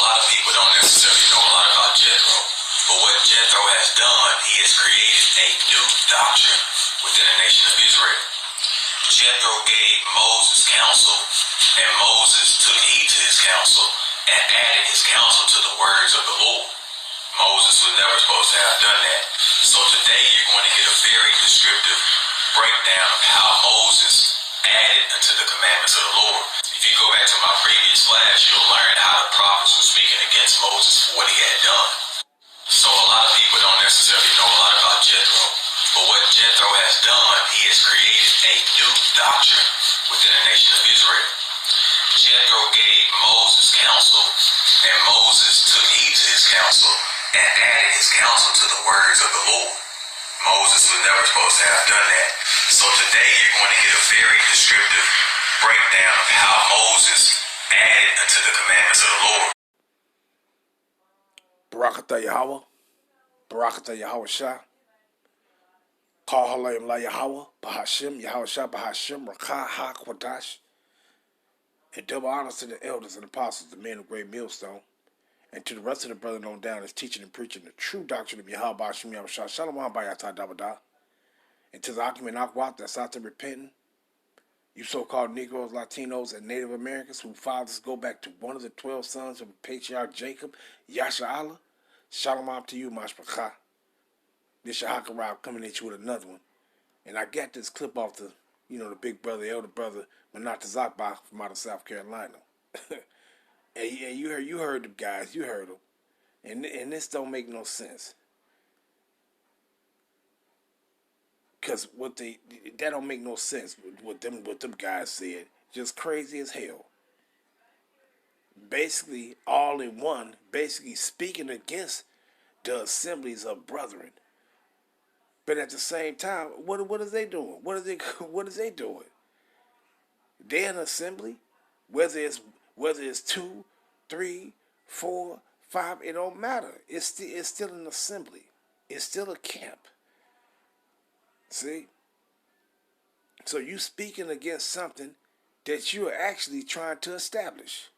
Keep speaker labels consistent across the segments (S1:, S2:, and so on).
S1: lot of people don't necessarily know a lot about Jethro, but what Jethro has done, he has created a new doctrine within the nation of Israel. Jethro gave Moses counsel, and Moses took heed to his counsel and added his counsel to the words of the Lord. Moses was never supposed to have done that. So today you're going to get a very descriptive breakdown of how Moses added unto the commandments of the Lord. If you go back to my previous class, you'll learn how the prophets were speaking against Moses for what he had done. So a lot of people don't necessarily know a lot about Jethro, but what Jethro has done, he has created a new doctrine within the nation of Israel. Jethro gave Moses counsel, and Moses took heed to his counsel and added his counsel to the words of the Lord. Moses was never supposed to have done that. So today you're going to get a very descriptive breakdown of how Moses added unto the commandments of the Lord.
S2: Barakatah Yahweh, Barakatah Yahweh Shah, Kal Halayim La Yahweh, Bahashim, Yahweh Shah, Bahashim, Rakah, HaKwadash, and double honors to the elders and apostles, the men of great millstone, and to the rest of the brethren on down is teaching and preaching the true doctrine of Yahweh Bahashim, Yahweh Shah, Shalom Bayatah Dabada, and to the Akim and Akwat that's out there repenting, you so-called Negroes, Latinos, and Native Americans whose fathers go back to one of the 12 sons of the patriarch Jacob, Yasha Allah, Shalom to you, Mashpachah. This Shahakarab coming at you with another one. And I got this clip off the, the big brother, elder brother, Manata Zakbach from out of South Carolina. and you heard them guys, you heard them. And this don't make no sense. Because that don't make no sense what them guys said. Just crazy as hell. Basically, all in one, basically speaking against the assemblies of brethren. But at the same time, what are they doing? What is they doing? They're an assembly, whether it's 2, 3, 4, 5, it don't matter. It's still an assembly. It's still a camp. See? So you speaking against something that you are actually trying to establish.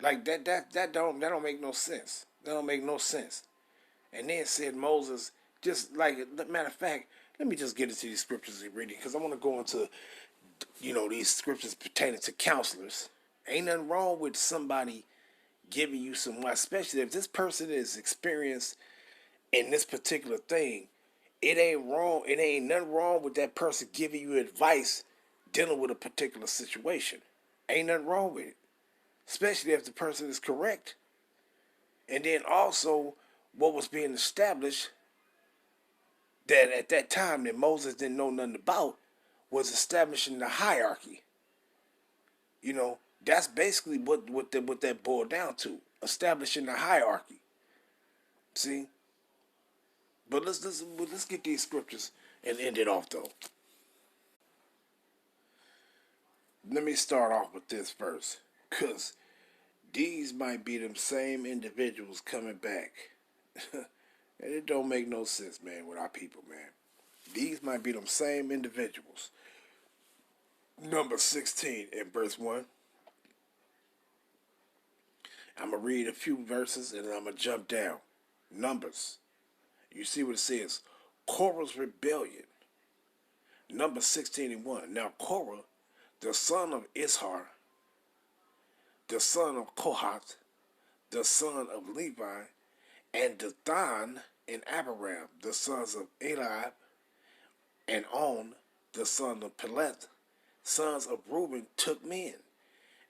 S2: Like that don't make no sense. That don't make no sense. And then said Moses, just like, matter of fact, let me just get into these scriptures we're reading, because I want to go into, these scriptures pertaining to counselors. Ain't nothing wrong with somebody giving you some, especially if this person is experienced in this particular thing. It ain't wrong. It ain't nothing wrong with that person giving you advice dealing with a particular situation. Ain't nothing wrong with it. Especially if the person is correct. And then also, what was being established that at that time that Moses didn't know nothing about was establishing the hierarchy. That's basically what that boiled down to. Establishing the hierarchy. See? But let's get these scriptures and end it off though. Let me start off with this first, because these might be them same individuals coming back. And it don't make no sense, man, with our people, man. These might be them same individuals. Number 16 in verse 1. I'm going to read a few verses and then I'm going to jump down. Numbers. You see what it says? Korah's rebellion. Number 16 and 1. Now Korah, the son of Ishar, the son of Kohath, the son of Levi, and Dathan and Abiram, the sons of Eliab, and On, the son of Peleth, sons of Reuben, took men.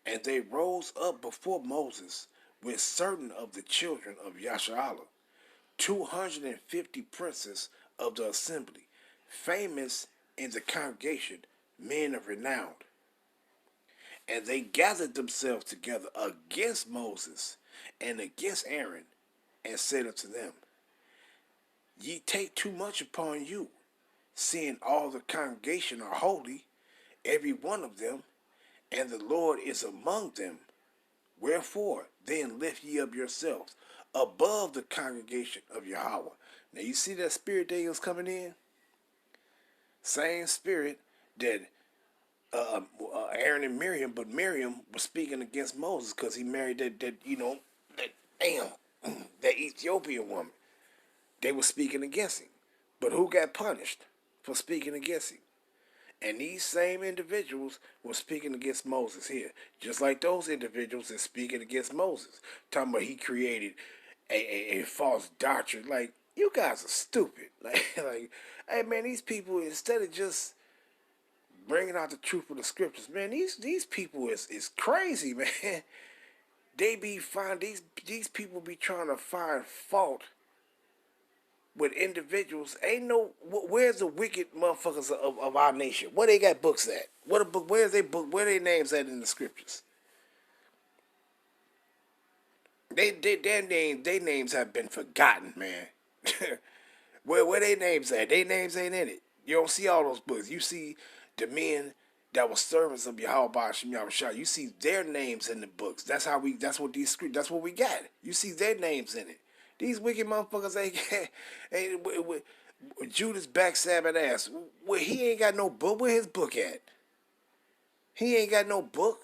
S2: And they rose up before Moses with certain of the children of Yasharallah, 250 princes of the assembly, famous in the congregation, men of renown. And they gathered themselves together against Moses and against Aaron, and said unto them, Ye take too much upon you, seeing all the congregation are holy, every one of them, and the Lord is among them. Wherefore, then lift ye up yourselves above the congregation of Yahweh. Now you see that spirit that was coming in? Same spirit that Aaron and Miriam, but Miriam was speaking against Moses because he married that damn that Ethiopian woman. They were speaking against him, but who got punished for speaking against him? And these same individuals were speaking against Moses here, just like those individuals are speaking against Moses, talking about he created a false doctrine. Like, you guys are stupid. Like, hey man, these people, instead of just bringing out the truth of the scriptures, man, these people is crazy, man. They be these people be trying to find fault with individuals. Ain't no, where's the wicked motherfuckers of our nation? Where they got books at? What a book? Where's they book? Where they names at in the scriptures? Their names have been forgotten, man. Where they names at? They names ain't in it. You don't see all those books. You see the men that were servants of Yahweh Shem Yahushua. You see their names in the books. That's what these scripts. That's what we got. You see their names in it. These wicked motherfuckers ain't Judas backstabbing ass. Well, he ain't got no book. Where his book at? He ain't got no book.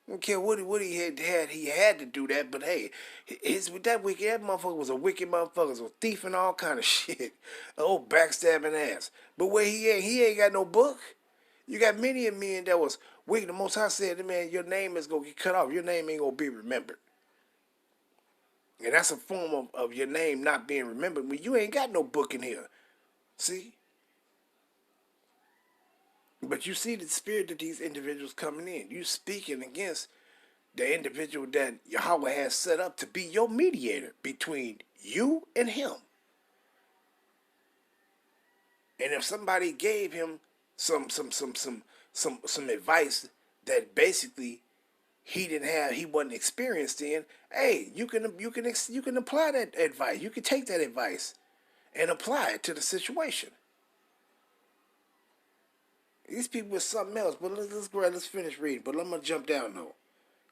S2: I don't care what he had. He had to do that. But hey, that motherfucker was a wicked motherfucker. Was a thief and all kind of shit. An old backstabbing ass. But where he ain't got no book. You got many of men that was wicked. The Most High said, man, your name is gonna get cut off. Your name ain't gonna be remembered. And that's a form of your name not being remembered when you ain't got no book in here. See? But you see the spirit of these individuals coming in. You speaking against the individual that Yahweh has set up to be your mediator between you and him. And if somebody gave him some advice that basically he wasn't experienced in, hey, you can apply that advice. You can take that advice and apply it to the situation. These people is something else, but let's finish reading. But I'm gonna jump down though.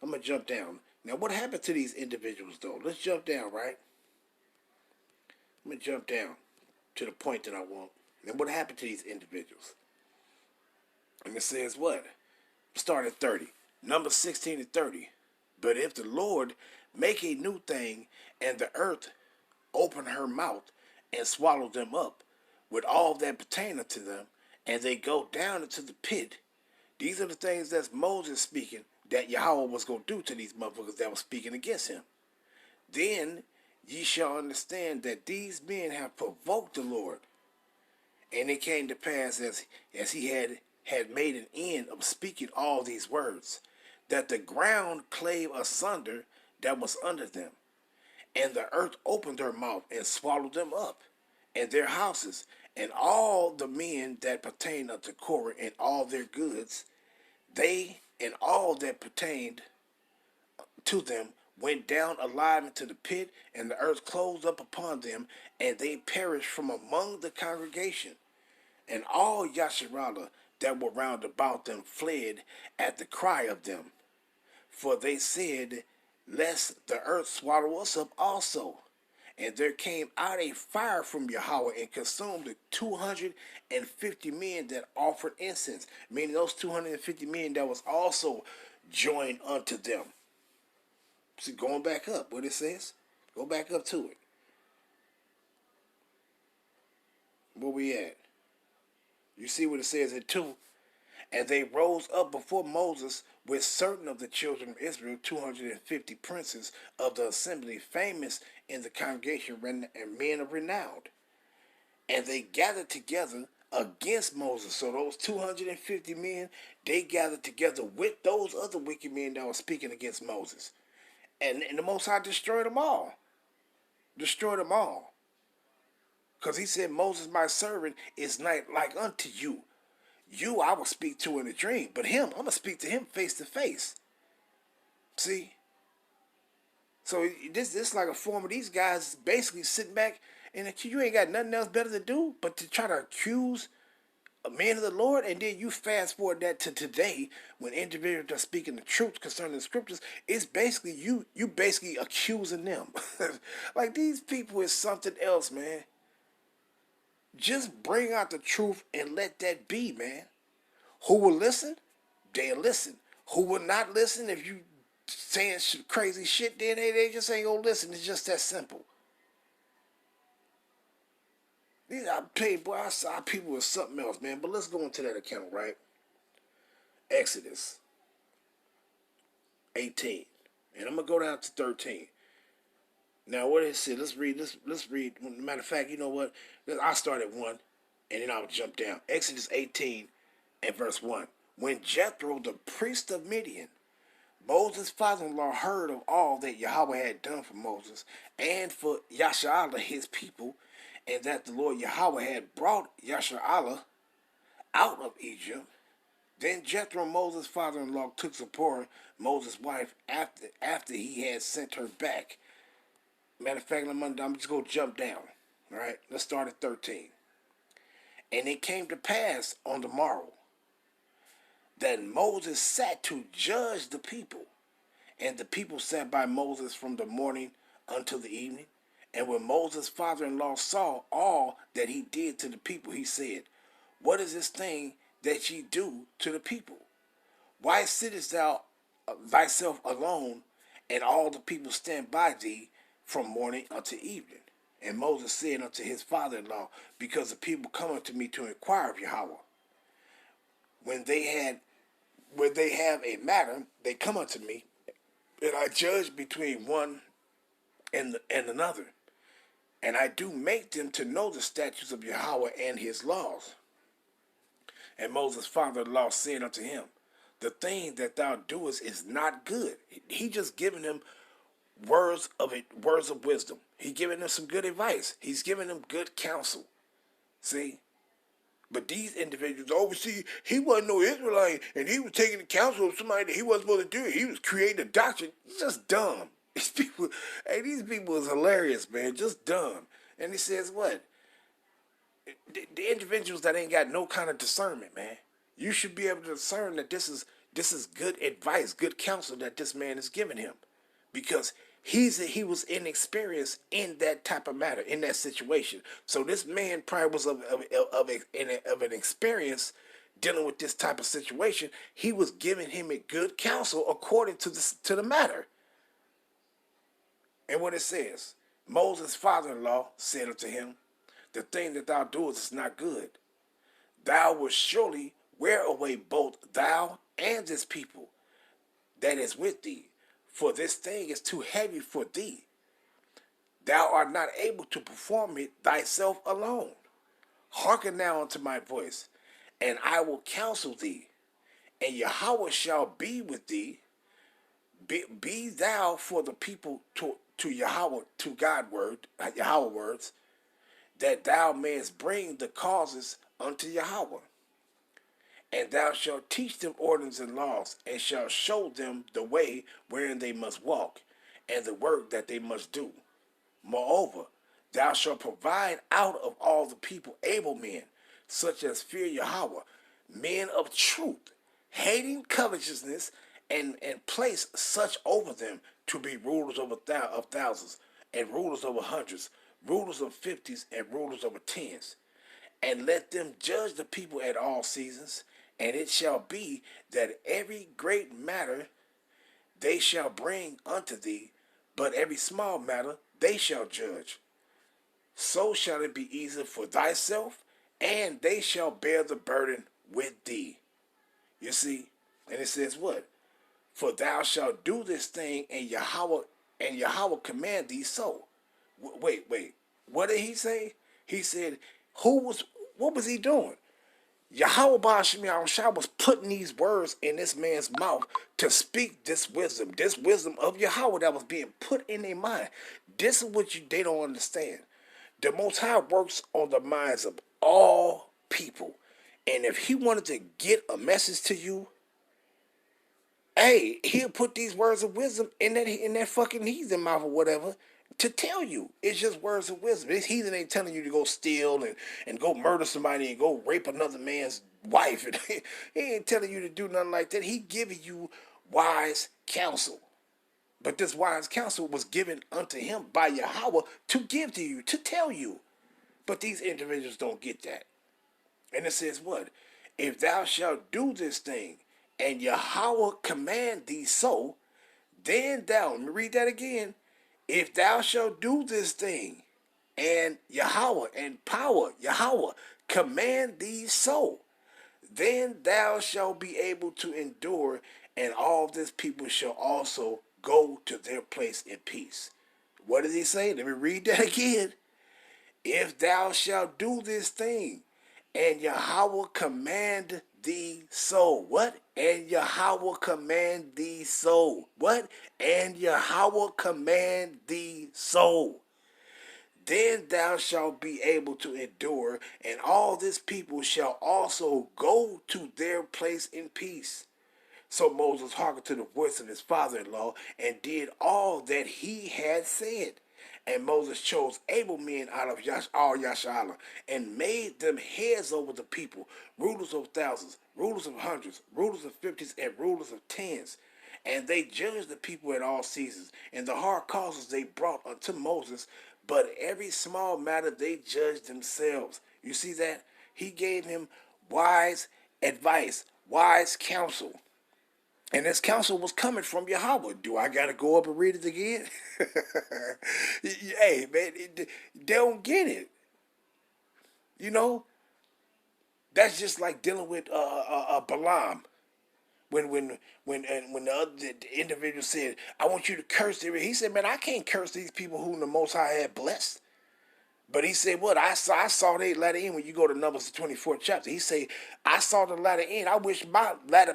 S2: I'm gonna jump down. Now what happened to these individuals though? Let's jump down, right? I'm gonna jump down to the point that I want. Now what happened to these individuals? And it says what? Start at 30. Numbers 16 and 30. But if the Lord make a new thing, and the earth open her mouth and swallow them up, with all that pertain unto them, and they go down into the pit. These are the things that's Moses speaking that Yahweh was going to do to these motherfuckers that were speaking against him. Then ye shall understand that these men have provoked the Lord. And it came to pass as he had made an end of speaking all these words, that the ground clave asunder that was under them, and the earth opened her mouth and swallowed them up, and their houses, and all the men that pertained unto Korah, and all their goods, they and all that pertained to them went down alive into the pit, and the earth closed up upon them, and they perished from among the congregation. And all Yasharallah that were round about them fled at the cry of them. For they said, lest the earth swallow us up also. And there came out a fire from Yahweh and consumed the 250 men that offered incense. Meaning those 250 men that was also joined unto them. See, going back up, what it says? Go back up to it. Where we at? You see what it says in 2. And they rose up before Moses with certain of the children of Israel, 250 princes of the assembly, famous in the congregation and men of renown. And they gathered together against Moses. So those 250 men, they gathered together with those other wicked men that were speaking against Moses. And the Most High destroyed them all. Destroyed them all. Because he said, Moses, my servant, is not like unto you. You I will speak to in a dream, but him, I'm going to speak to him face to face. See? So this like a form of these guys basically sitting back and you ain't got nothing else better to do but to try to accuse a man of the Lord, and then you fast forward that to today when individuals are speaking the truth concerning the scriptures. It's basically you basically accusing them. Like, these people is something else, man. Just bring out the truth and let that be, man. Who will listen? They'll listen. Who will not listen? If you saying crazy shit, then they just ain't gonna listen. It's just that simple. I tell you, boy, I saw people with something else, man. But let's go into that account, right? Exodus 18. And I'm gonna go down to 13. Now, what it said, let's read. Let's read. Matter of fact, you know what? I start at 1, and then I'll jump down. Exodus 18 and verse 1. When Jethro, the priest of Midian, Moses' father-in-law, heard of all that Yahweh had done for Moses and for Yasharallah, his people, and that the Lord Yahweh had brought Yasharallah out of Egypt, then Jethro, Moses' father-in-law, took Zipporah, Moses' wife, after he had sent her back. Matter of fact, I'm just going to jump down. All right, let's start at 13. And it came to pass on the morrow that Moses sat to judge the people. And the people sat by Moses from the morning until the evening. And when Moses' father-in-law saw all that he did to the people, he said, what is this thing that ye do to the people? Why sittest thou thyself alone, and all the people stand by thee from morning until evening? And Moses said unto his father-in-law, because the people come unto me to inquire of Yahweh. When they have a matter, they come unto me, and I judge between one and another. And I do make them to know the statutes of Yahweh and his laws. And Moses' father-in-law said unto him, the thing that thou doest is not good. He just giving him words of wisdom. He giving them some good advice. He's giving them good counsel. See? But these individuals, see, he wasn't no Israelite, and he was taking the counsel of somebody that he wasn't supposed to do. He was creating a doctrine. It's just dumb. These people is hilarious, man. Just dumb. And he says what? The individuals that ain't got no kind of discernment, man. You should be able to discern that this is good advice, good counsel that this man is giving him, because he was inexperienced in that type of matter, in that situation. So this man probably was of an experience dealing with this type of situation. He was giving him a good counsel according to the matter. And what it says, Moses' father-in-law said unto him, the thing that thou doest is not good. Thou wilt surely wear away both thou and this people that is with thee, for this thing is too heavy for thee. Thou art not able to perform it thyself alone. Hearken now unto my voice, and I will counsel thee, and Yahweh shall be with thee. Be thou for the people to Yahweh, to Yahweh words, that thou mayest bring the causes unto Yahweh. And thou shalt teach them ordinances and laws, and shalt show them the way wherein they must walk, and the work that they must do. Moreover, thou shalt provide out of all the people able men, such as fear Yahweh, men of truth, hating covetousness, and place such over them to be rulers of thousands, and rulers over hundreds, rulers of fifties, and rulers over tens. And let them judge the people at all seasons. And it shall be that every great matter they shall bring unto thee, but every small matter they shall judge. So shall it be easy for thyself, and they shall bear the burden with thee. You see? And it says what? For thou shalt do this thing, and Yahweh command thee so. Wait. What did he say? He said, what was he doing? Yahweh Ba'ashim Yahushua was putting these words in this man's mouth to speak this wisdom of Yahweh that was being put in their mind. This is what they don't understand. The Most High works on the minds of all people. And if he wanted to get a message to you, hey, he'll put these words of wisdom in that fucking heathen mouth or whatever to tell you. It's just words of wisdom. This heathen ain't telling you to go steal and go murder somebody and go rape another man's wife. He ain't telling you to do nothing like that. He giving you wise counsel. But this wise counsel was given unto him by Yahweh to give to you, to tell you. But these individuals don't get that. And it says what? if thou shalt do this thing, and Yahweh command thee so, then thou, let me read that again. If thou shalt do this thing, and Yahweh and power, Yahweh, command thee so, then thou shalt be able to endure, and all this people shall also go to their place in peace. What does he say? Let me read that again. If thou shalt do this thing, and Yahweh command thee so. What? And Yahweh command thee so. What? And Yahweh command thee so. Then thou shalt be able to endure, and all this people shall also go to their place in peace. So Moses hearkened to the voice of his father-in-law, and did all that he had said. And Moses chose able men out of all Yasharallah, and made them heads over the people, rulers of thousands, rulers of hundreds, rulers of fifties, and rulers of tens. And they judged the people at all seasons, and the hard causes they brought unto Moses, but every small matter they judged themselves. You see that? He gave him wise advice, wise counsel. And this counsel was coming from Yahweh. Do I got to go up and read it again? Hey, man, they don't get it. You know, that's just like dealing with Balaam. When the individual said, I want you to curse them. He said, man, I can't curse these people whom the Most High had blessed. But he said, what? I saw they latter end when you go to Numbers the 24th chapter. He said, I saw the latter end. I wish my latter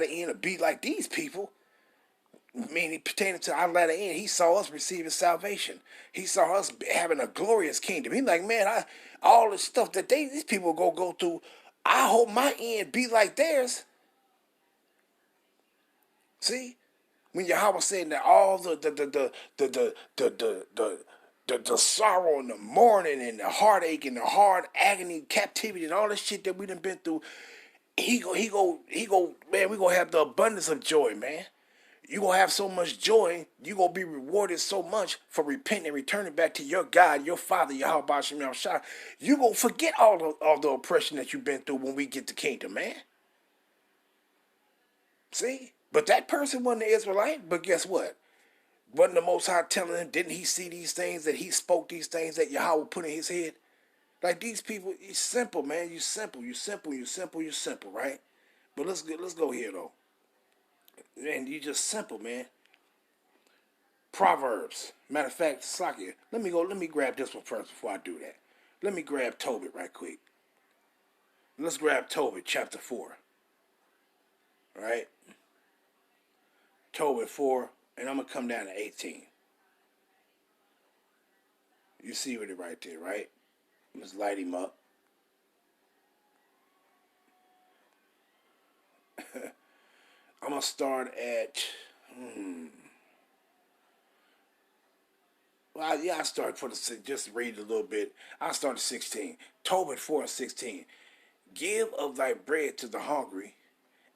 S2: end would be like these people. Meaning pertaining to our latter end, he saw us receiving salvation. He saw us having a glorious kingdom. He's like, man, all the stuff that these people go through, I hope my end be like theirs. See? When Yahweh said that all the sorrow and the mourning and the heartache and the hard agony, captivity and all this shit that we done been through, he go, man, we gonna have the abundance of joy, man. You gonna have so much joy, you gonna be rewarded so much for repenting and returning back to your God, your Father, Yahweh Bashim Yahushua. You gonna forget all the oppression that you've been through when we get the kingdom, man. See? But that person wasn't an Israelite, but guess what? Wasn't the Most High telling him, didn't he see these things, that he spoke these things that Yahweh put in his head? Like these people, it's simple, man. You simple, right? But let's go here though. Man, you just simple, man. Proverbs. Matter of fact, Slakia, let me grab this one first before I do that. Let me grab Tobit right quick. Let's grab Tobit, chapter 4. Right? Tobit 4, and I'm going to come down to 18. You see with it right there, right? Let's light him up. I'm going to start at... Well, yeah, I start just read a little bit. I'll start at 16. Tobit 4:16. Give of thy bread to the hungry,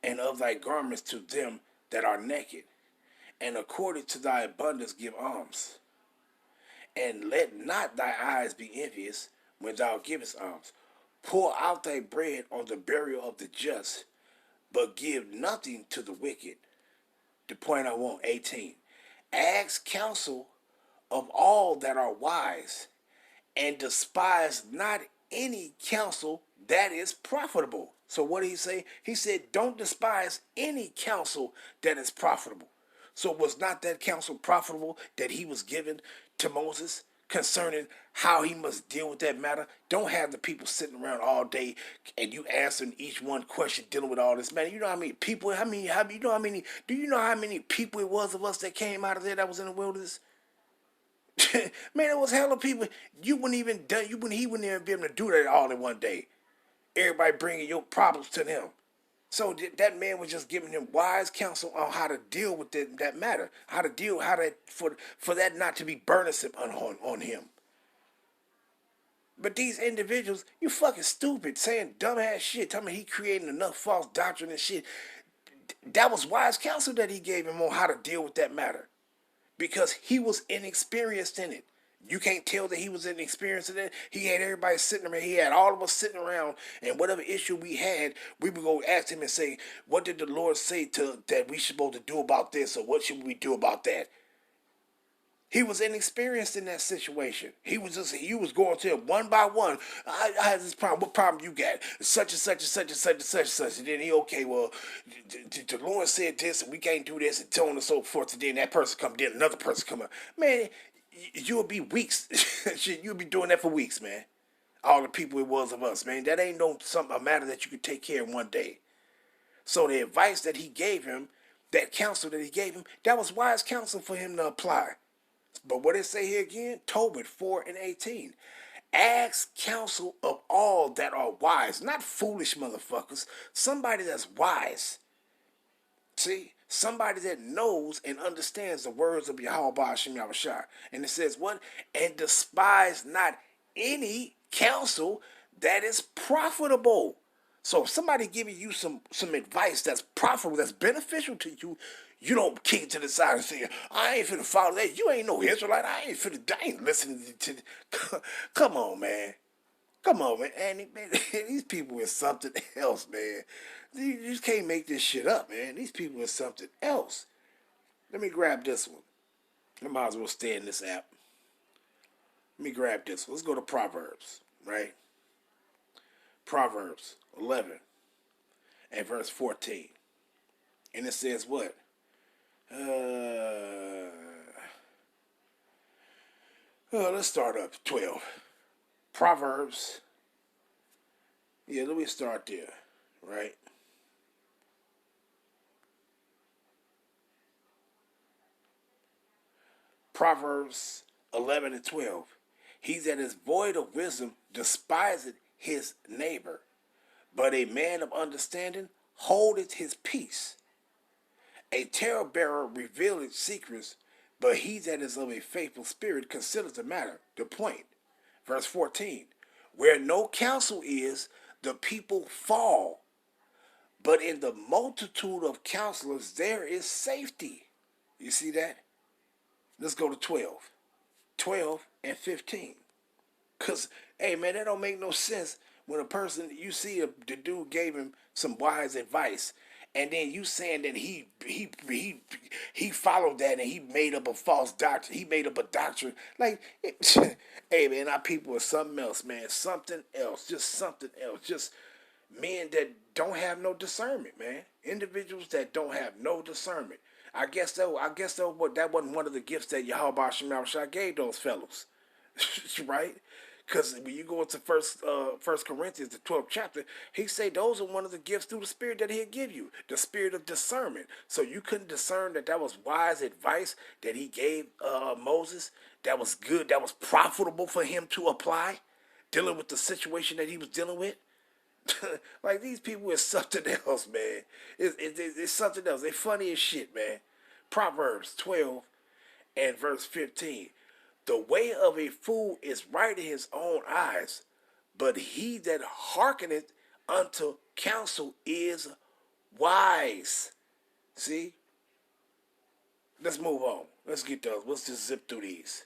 S2: and of thy garments to them that are naked, and according to thy abundance give alms. And let not thy eyes be envious when thou givest alms. Pour out thy bread on the burial of the just, but give nothing to the wicked. The point I want, 18. Ask counsel of all that are wise, and despise not any counsel that is profitable. So what did he say? He said, don't despise any counsel that is profitable. So was not that counsel profitable that he was given to Moses concerning how he must deal with that matter? Don't have the people sitting around all day and you answering each one question dealing with all this matter. You know how many people, do you know how many people it was of us that came out of there that was in the wilderness? Man, it was hella people. He wouldn't even be able to do that all in one day. Everybody bringing your problems to them. So that man was just giving them wise counsel on how to deal with that matter, for that not to be burdensome on him. But these individuals, you fucking stupid, saying dumbass shit, telling me he created enough false doctrine and shit. That was wise counsel that he gave him on how to deal with that matter. Because he was inexperienced in it. You can't tell that he was inexperienced in it. He had everybody sitting around. He had all of us sitting around, and whatever issue we had, we would go ask him and say, "What did the Lord say to that we supposed to do about this, or what should we do about that?" He was inexperienced in that situation. He was going to him one by one. I had this problem. What problem you got? Such and such and such and such and such and such. And then he, okay, well, the Lord said this, and we can't do this, and so on and so forth. And then that person come, then another person come up. Man, you'll be weeks. You'll be doing that for weeks, man. All the people it was of us, man. That ain't a matter that you could take care of in one day. So the advice that he gave him, that counsel that he gave him, that was wise counsel for him to apply. But what it say here again? Tobit 4:18. Ask counsel of all that are wise, not foolish motherfuckers. Somebody that's wise. See? Somebody that knows and understands the words of Yahweh Ba'ashem Yahushua. And it says what? And despise not any counsel that is profitable. So if somebody giving you some advice that's profitable, that's beneficial to you, you don't kick it to the side and say, "I ain't finna follow that. You ain't no Israelite. I ain't listening to Come on, man. Come on, man. And these people is something else, man. You just can't make this shit up, man. These people is something else. Let me grab this one. I might as well stay in this app. Let me grab this one. Let's go to Proverbs, right? Proverbs 11 and verse 14. And it says what? Let's start up 12. Proverbs. Yeah, let me start there, right? Proverbs 11 and 12. He that is void of wisdom despiseth his neighbor, but a man of understanding holdeth his peace. A talebearer revealeth secrets, but he that is of a faithful spirit considers the matter. The point. Verse 14. Where no counsel is, the people fall, but in the multitude of counselors there is safety. You see that? Let's go to 12. 12 and 15. Because, hey, man, that don't make no sense when a person, you see the dude gave him some wise advice, and then you saying that he followed that and he made up a false doctrine. He made up a doctrine. Like, hey, man, our people are something else, man. Something else. Just something else. Just men that don't have no discernment, man. Individuals that don't have no discernment. I guess that wasn't one of the gifts that Yahweh Ba'ashem gave those fellows. Right? Because when you go into First Corinthians, the 12th chapter, he say those are one of the gifts through the Spirit that he'll give you, the spirit of discernment. So you couldn't discern that was wise advice that he gave Moses, that was good, that was profitable for him to apply, dealing with the situation that he was dealing with. Like, these people is something else, man. It's something else. They funny as shit, man. Proverbs 12 and verse 15. The way of a fool is right in his own eyes, but he that hearkeneth unto counsel is wise. See? Let's move on. Let's get those. Let's just zip through these.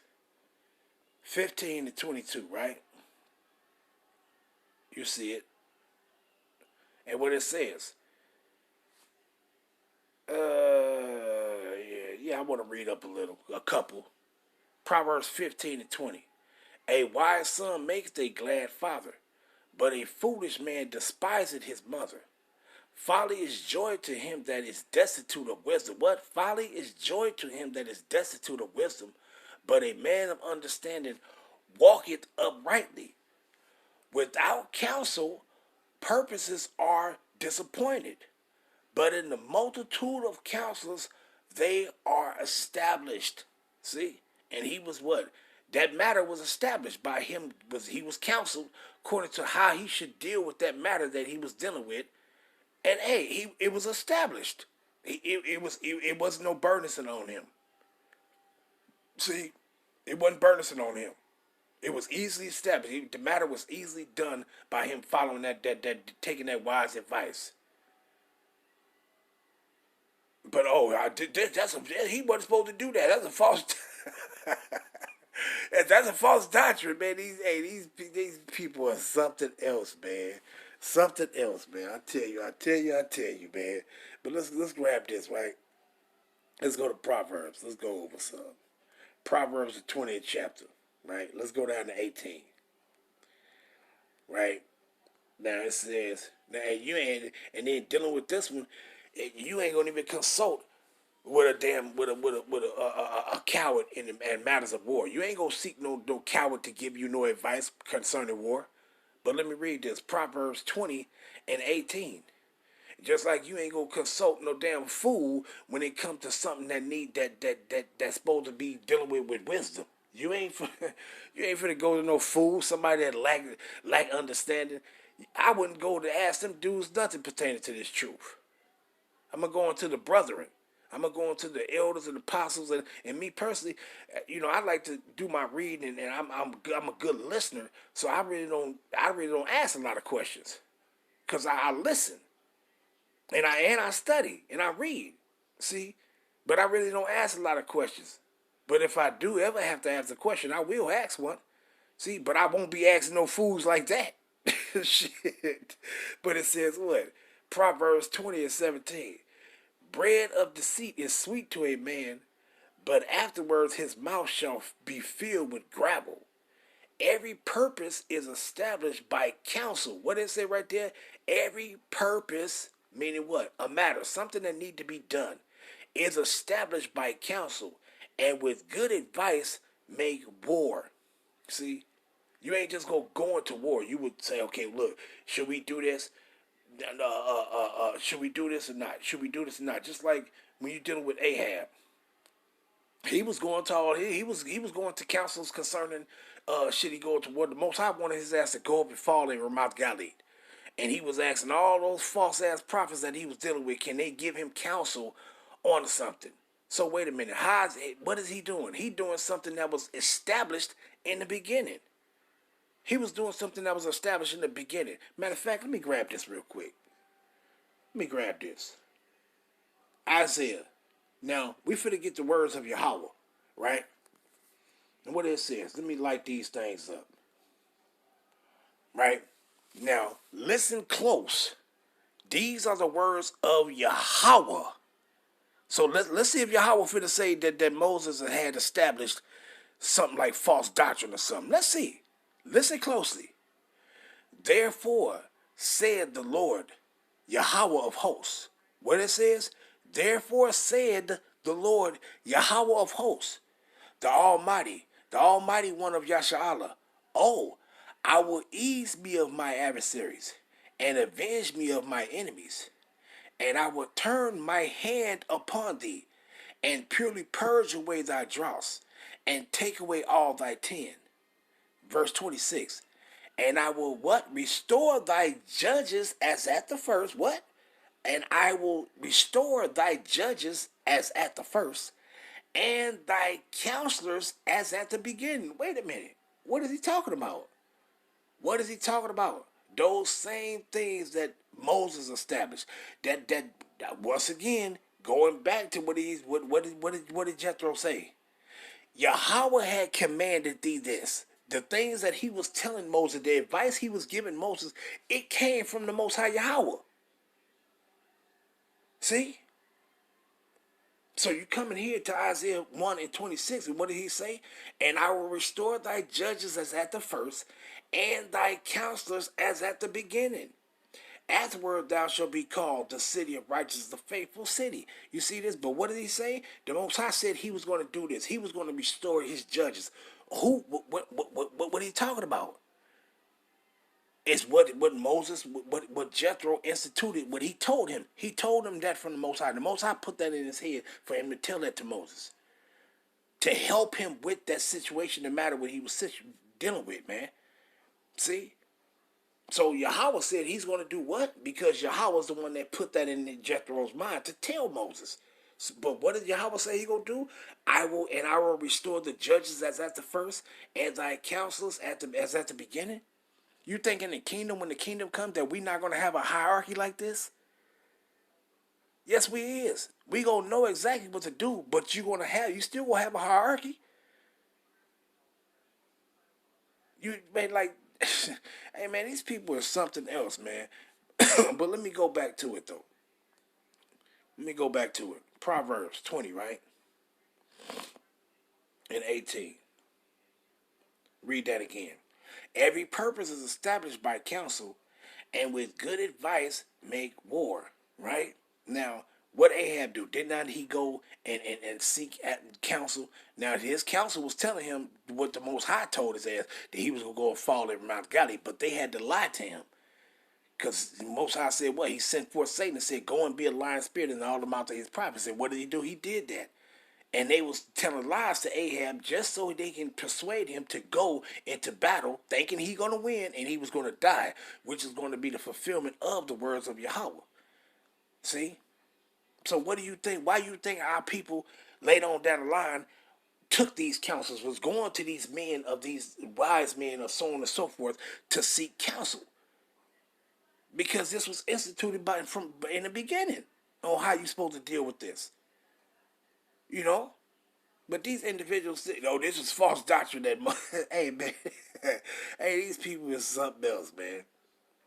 S2: 15 to 22, right? You see it. And what it says. I want to read up a couple. Proverbs 15 and 20. A wise son maketh a glad father, but a foolish man despiseth his mother. Folly is joy to him that is destitute of wisdom. What? Folly is joy to him that is destitute of wisdom, but a man of understanding walketh uprightly. Without counsel, purposes are disappointed, but in the multitude of counselors, they are established. See? And he was what? That matter was established by him. He was counseled according to how he should deal with that matter that he was dealing with. And hey, it was established. It wasn't no burdensome on him. See, it wasn't burdensome on him. It was easily established. The matter was easily done by him following that taking that wise advice. But he wasn't supposed to do that. That's a false. That's a false doctrine, man. These people are something else, man. Something else, man. I tell you, man. But let's grab this, right? Let's go to Proverbs. Let's go over some. Proverbs, the 20th chapter, right? Let's go down to 18, right? Now it says, now you ain't, and then dealing with this one, you ain't gonna even consult with a coward in matters of war. You ain't gonna seek no coward to give you no advice concerning war. But let me read this: Proverbs 20 and 18. Just like you ain't gonna consult no damn fool when it comes to something that's supposed to be dealing with wisdom. You ain't you ain't finna go to no fool, somebody that lack understanding. I wouldn't go to ask them dudes nothing pertaining to this truth. I'm gonna go into the brethren. I'm gonna go into the elders and apostles, and me personally, I like to do my reading, and I'm a good listener, so I really don't ask a lot of questions, cause I listen. And I study and I read. See? But I really don't ask a lot of questions. But if I do ever have to ask a question, I will ask one. See, but I won't be asking no fools like that. Shit. But it says what? Proverbs 20 and 17. Bread of deceit is sweet to a man, but afterwards his mouth shall be filled with gravel. Every purpose is established by counsel. What did it say right there? Every purpose, meaning what? A matter, something that need to be done, is established by counsel, and with good advice make war. See, you ain't just go into war. You would say, okay, look, should we do this? Should we do this or not? Should we do this or not? Just like when you're dealing with Ahab. He was going to all he was going to councils concerning should he go to war. The Most High wanted his ass to go up and fall in Ramoth Gilead, and he was asking all those false ass prophets that he was dealing with, can they give him counsel on something? So wait a minute, what is he doing? He doing something that was established in the beginning. He was doing something that was established in the beginning. Matter of fact, let me grab this real quick. Let me grab this. Isaiah. Now, we finna get the words of Yahweh, right? And what it says, let me light these things up. Right? Now, listen close. These are the words of Yahweh. So let's see if Yahweh finna say that Moses had established something like false doctrine or something. Let's see. Listen closely. Therefore, said the Lord, Yahweh of hosts. What it says? Therefore said the Lord, Yahweh of hosts, the Almighty One of Yasha'Allah. Oh, I will ease me of my adversaries, and avenge me of my enemies. And I will turn my hand upon thee, and purely purge away thy dross, and take away all thy tin. Verse 26. And I will what? Restore thy judges as at the first. What? And I will restore thy judges as at the first, and thy counselors as at the beginning. Wait a minute. What is he talking about? What is he talking about? Those same things that Moses established. That once again, going back to what did Jethro say? Yahweh had commanded thee this. The things that he was telling Moses, the advice he was giving Moses, it came from the Most High Yahweh. See? So you come in here to Isaiah 1 and 26, and what did he say? And I will restore thy judges as at the first, and thy counselors as at the beginning. Afterward thou shalt be called the city of righteousness, the faithful city. You see this? But what did he say? The Most High said he was going to do this. He was going to restore his judges. What are you talking about? It's what Moses, what Jethro instituted, what he told him. He told him that from the Most High. The Most High put that in his head for him to tell that to Moses. To help him with that situation, no matter what he was dealing with, man. See? So Yahweh said he's going to do what? Because Yahweh's the one that put that in Jethro's mind to tell Moses. But what did Yahweh say he going to do? I will restore the judges as at the first, and thy counselors as at the beginning. You think in the kingdom, when the kingdom comes, that we not going to have a hierarchy like this? Yes, we is. We going to know exactly what to do, but you still going to have a hierarchy. You man, like, hey man, these people are something else, man. But let me go back to it though. Let me go back to it. Proverbs 20, right? And 18. Read that again. Every purpose is established by counsel, and with good advice make war. Right? Now, what Ahab do? Did not he go and seek at counsel? Now his counsel was telling him what the Most High told his ass, that he was gonna go and fall at Mount Galilee, but they had to lie to him. Because the Most High said what? He sent forth Satan and said, go and be a lion spirit in all the mouth of his prophets. And what did he do? He did that. And they was telling lies to Ahab just so they can persuade him to go into battle, thinking he gonna win and he was gonna die, which is going to be the fulfillment of the words of Yahweh. See? So what do you think? Why you think our people later on down the line took these counsels, was going to these men of these wise men or so on and so forth to seek counsel? Because this was instituted by from in the beginning on how you supposed to deal with this. You know? But these individuals say, oh, this is false doctrine that hey man, hey, these people is something else, man.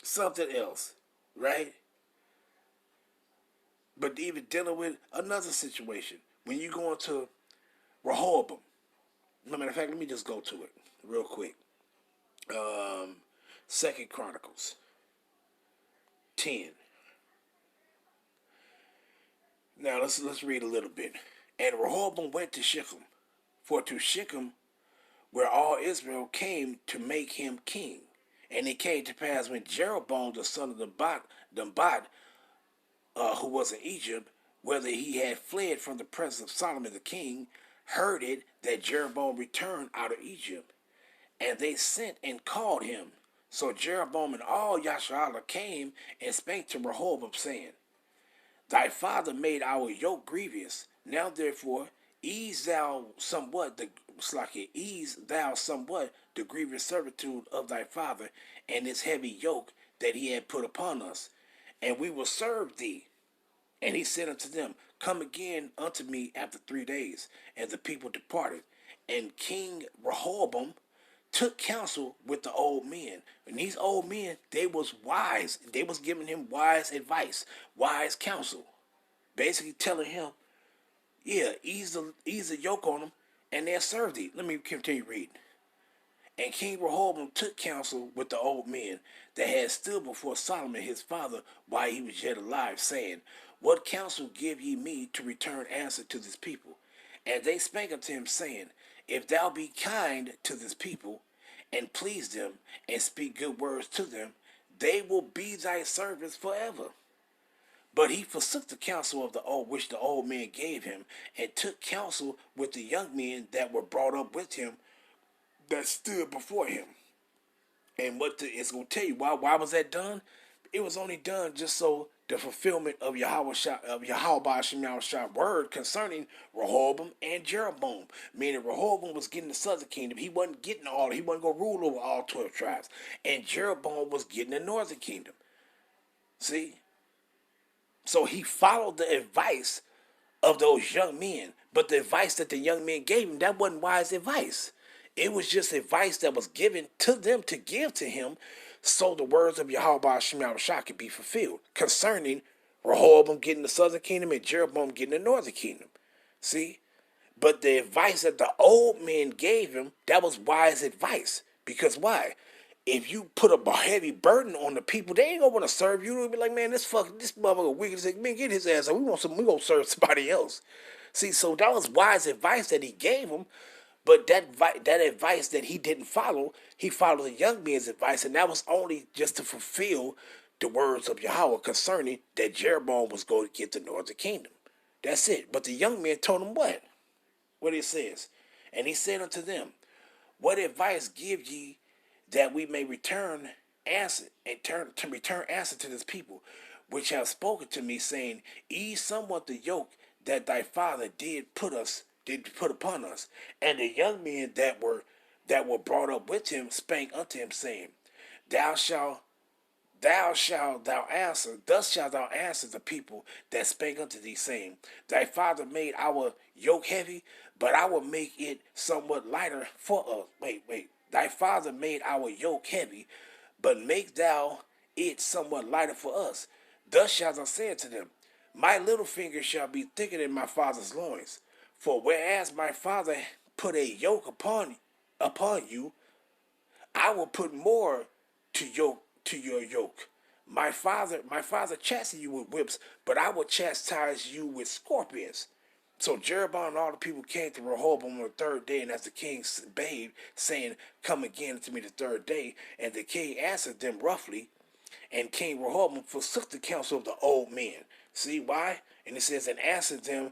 S2: Something else. Right? But even dealing with another situation. When you go into Rehoboam. Matter of fact, let me just go to it real quick. Second Chronicles 10. Now let's read a little bit. And Rehoboam went to Shechem, for to Shechem, where all Israel came to make him king. And it came to pass when Jeroboam the son of Nebat, who was in Egypt, whether he had fled from the presence of Solomon the king, heard it that Jeroboam returned out of Egypt. And they sent and called him. So Jeroboam and all Yasharallah came and spake to Rehoboam, saying, Thy father made our yoke grievous. Now therefore ease thou somewhat the grievous servitude of thy father and his heavy yoke that he had put upon us, and we will serve thee. And he said unto them, Come again unto me after 3 days. And the people departed. And King Rehoboam took counsel with the old men. And these old men, they was wise. They was giving him wise advice, wise counsel. Basically telling him, yeah, ease the yoke on them, and they'll serve thee. Let me continue reading. And King Rehoboam took counsel with the old men that had stood before Solomon his father while he was yet alive, saying, What counsel give ye me to return answer to this people? And they spake unto him, saying, If thou be kind to this people, and please them, and speak good words to them, they will be thy servants forever. But he forsook the counsel of the old, which the old men gave him, and took counsel with the young men that were brought up with him, that stood before him. And it's going to tell you why was that done? It was only done just so the fulfillment of Yahweh Shah's word concerning Rehoboam and Jeroboam. Meaning Rehoboam was getting the southern kingdom. He wasn't getting he wasn't going to rule over all 12 tribes. And Jeroboam was getting the northern kingdom. See? So he followed the advice of those young men. But the advice that the young men gave him, that wasn't wise advice. It was just advice that was given to them to give to him so the words of Yahweh Shah could be fulfilled concerning Rehoboam getting the southern kingdom and Jeroboam getting the northern kingdom. See? But the advice that the old men gave him, that was wise advice. Because why? If you put a heavy burden on the people, they ain't gonna want to serve you. They'll be like, man, this motherfucker wicked. Man, get his ass. We gonna serve somebody else. See, so that was wise advice that he gave him. But that advice that he didn't follow, he followed the young men's advice, and that was only just to fulfill the words of Yahweh concerning that Jeroboam was going to get the northern kingdom. That's it. But the young men told him what? What it says. And he said unto them, What advice give ye that we may return answer to this people, which have spoken to me, saying, Ease somewhat the yoke that thy father did put upon us. And the young men that were brought up with him spake unto him, saying, Thus shalt thou answer the people that spake unto thee, saying, Thy father made our yoke heavy, but I will make it somewhat lighter for us. Wait. Thy father made our yoke heavy, but make thou it somewhat lighter for us. Thus shalt thou say unto them, my little finger shall be thicker than my father's loins. For whereas my father put a yoke upon you, I will put more to your yoke. My father chastened you with whips, but I will chastise you with scorpions. So Jeroboam and all the people came to Rehoboam on the third day, and as the king bade, saying, come again to me the third day. And the king answered them roughly, and King Rehoboam forsook the counsel of the old men. See why? And it says, and answered them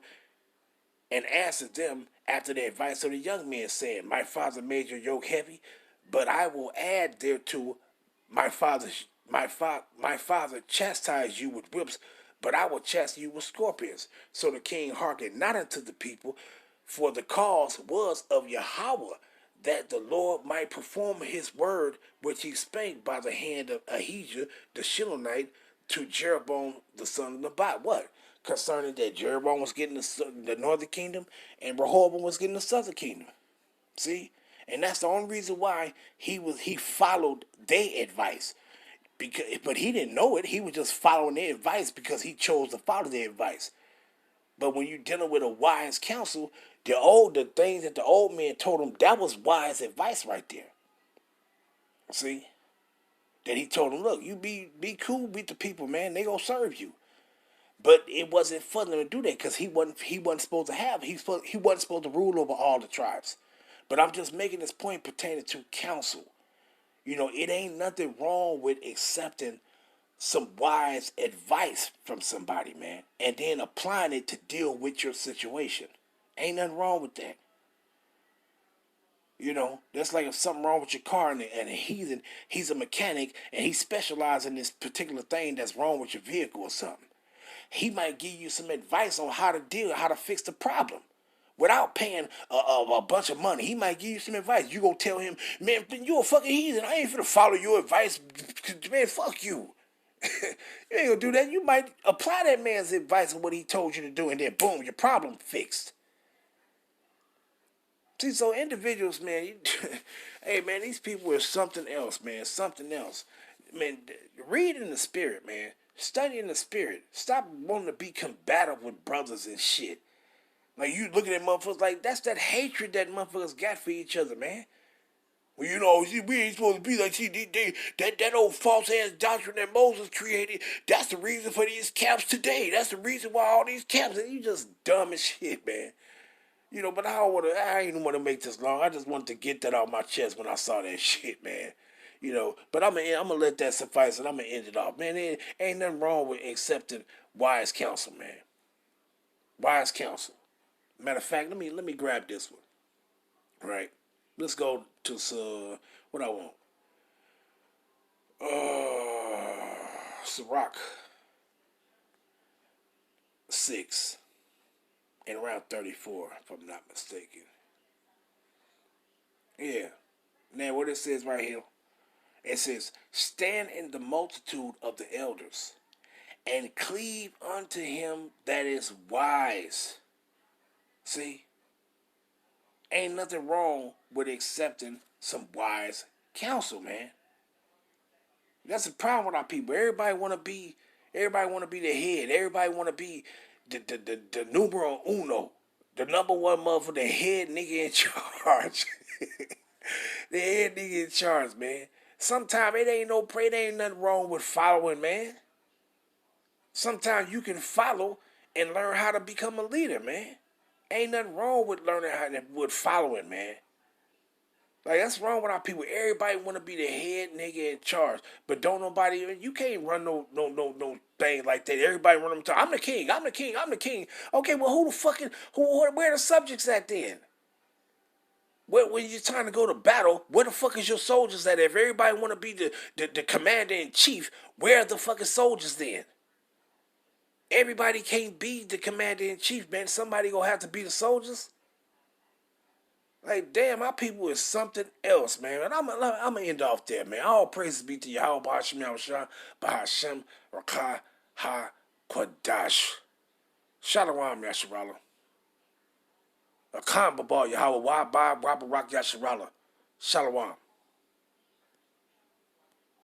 S2: after the advice of the young men, saying, my father made your yoke heavy, but I will add thereto my father chastised you with whips, but I will chastise you with scorpions. So the king hearkened not unto the people, for the cause was of Yahweh, that the Lord might perform his word which he spake by the hand of Ahijah the Shilonite to Jeroboam the son of Nebat. What? Concerning that Jeroboam was getting the northern kingdom and Rehoboam was getting the southern kingdom. See? And that's the only reason why he followed their advice. But he didn't know it. He was just following their advice because he chose to follow their advice. But when you're dealing with a wise counsel, the things that the old man told him, that was wise advice right there. See? That he told him, look, you be cool with the people, man. They gonna serve you. But it wasn't for them to do that because he wasn't supposed to have. He wasn't supposed to rule over all the tribes. But I'm just making this point pertaining to counsel. It ain't nothing wrong with accepting some wise advice from somebody, man, and then applying it to deal with your situation. Ain't nothing wrong with that. That's like if something wrong with your car and he's a mechanic and he specializes in this particular thing that's wrong with your vehicle or something. He might give you some advice on how to fix the problem. Without paying a bunch of money, he might give you some advice. You gonna tell him, man, you a fucking heathen. I ain't finna follow your advice. Man, fuck you. You ain't gonna do that. You might apply that man's advice on what he told you to do, and then boom, your problem fixed. See, so individuals, man, hey, man, these people are something else, man, something else. Man, read in the spirit, man. Study in the spirit. Stop wanting to be combative with brothers and shit. Like, you looking at motherfuckers like, that's that hatred that motherfuckers got for each other, man. Well, we ain't supposed to be like, that old false-ass doctrine that Moses created, that's the reason for these camps today. That's the reason why all these camps, and you just dumb as shit, man. But I ain't want to make this long. I just wanted to get that off my chest when I saw that shit, man. But I'm gonna let that suffice and I'm gonna end it off, man. There ain't nothing wrong with accepting wise counsel, man. Wise counsel. Matter of fact, let me grab this one. Right. Let's go to what I want. Sirach 6 and around 34, if I'm not mistaken. Yeah. Now what it says right here. It says, stand in the multitude of the elders, and cleave unto him that is wise. See? Ain't nothing wrong with accepting some wise counsel, man. That's the problem with our people. Everybody wanna be the head. Everybody wanna be the numero uno. The number one motherfucker, the head nigga in charge. The head nigga in charge, man. Sometimes it ain't nothing wrong with following, man. Sometimes you can follow and learn how to become a leader, man. Ain't nothing wrong with with following, man. Like, that's wrong with our people. Everybody want to be the head nigga in charge, but don't nobody. You can't run no thing like that. Everybody run them. I'm the king. I'm the king. I'm the king. Okay, well, where the subjects at then? When you're trying to go to battle, where the fuck is your soldiers at? If everybody want to be the commander in chief, where are the fucking soldiers then? Everybody can't be the commander in chief, man. Somebody gonna have to be the soldiers. Like, damn, my people is something else, man. And I'm gonna end off there, man. All praises be to Yahweh, Bahashem, Yahushua, Bahashem, Rakah, Ha, Quadash. Shalom, Yasharallah. Akam Babal, Yahweh, Wabah, Rabba, Rak, Yasharallah. Shalom.